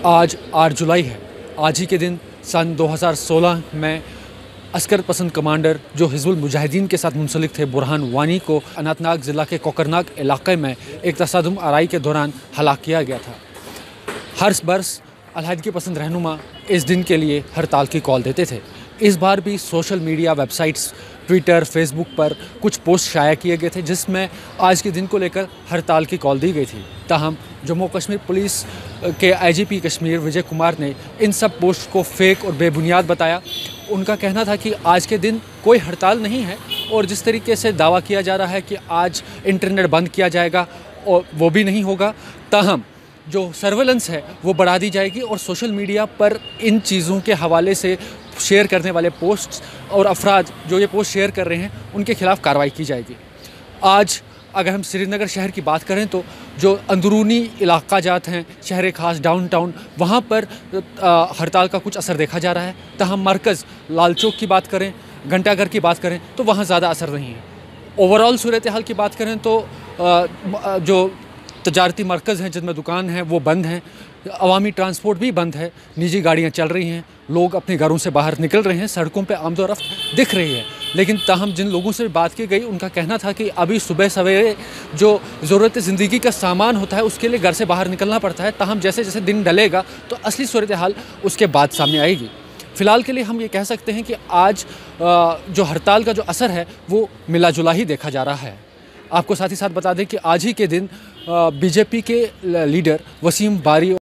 आज 8 जुलाई है। आज ही के दिन सन 2016 में अस्कर पसंद कमांडर जो हिजबुल मुजाहिदीन के साथ मुंसलिक थे बुरहान वानी को अनंतनाग ज़िला के कोकरनाग इलाके में एक तसादुम आराई के दौरान हलाक किया गया था। हर बरस अलहदगी पसंद रहनुमा इस दिन के लिए हड़ताल की कॉल देते थे। इस बार भी social media websites Twitter Facebook पर कुछ पोस्ट शाया किए गए थे जिसमें आज के दिन को लेकर हड़ताल की कॉल दी गई थी। ताहम जम्मू कश्मीर पुलिस के आईजीपी कश्मीर विजय कुमार ने इन सब पोस्ट को फेक और बेबुनियाद बताया। उनका कहना था कि आज के दिन कोई हड़ताल नहीं है और जिस तरीके से दावा किया जा रहा है कि आज इंटरनेट बंद किया जाएगा और वो भी नहीं होगा। ताहम जो सर्वेलेंस है वो बढ़ा दी जाएगी और सोशल मीडिया पर इन चीज़ों के हवाले से शेयर करने वाले पोस्ट्स और अफराद जो ये पोस्ट शेयर कर रहे हैं उनके खिलाफ कार्रवाई की जाएगी। आज अगर हम श्रीनगर शहर की बात करें तो जो अंदरूनी इलाका जात हैं शहर खास डाउनटाउन वहाँ पर हड़ताल का कुछ असर देखा जा रहा है। तहम मरकज़ लाल चौक की बात करें घंटाघर की बात करें तो वहाँ ज़्यादा असर नहीं है। ओवरऑल सूरत हाल की बात करें तो जो तजारती मरकज़ हैं जिनमें दुकान हैं वो बंद हैं, अवामी ट्रांसपोर्ट भी बंद है, निजी गाड़ियाँ चल रही हैं, लोग अपने घरों से बाहर निकल रहे हैं, सड़कों पे आमदोरफ्त दिख रही है। लेकिन ताहम जिन लोगों से बात की गई उनका कहना था कि अभी सुबह सवेरे जो ज़रूरत ज़िंदगी का सामान होता है उसके लिए घर से बाहर निकलना पड़ता है। ताहम जैसे जैसे दिन ढलेगा तो असली सूरत हाल उसके बाद सामने आएगी। फ़िलहाल के लिए हम ये कह सकते हैं कि आज जो हड़ताल का जो असर है वो मिला जुला ही देखा जा रहा है। आपको साथ ही साथ बता दें कि आज ही के दिन बीजेपी के लीडर वसीम बारी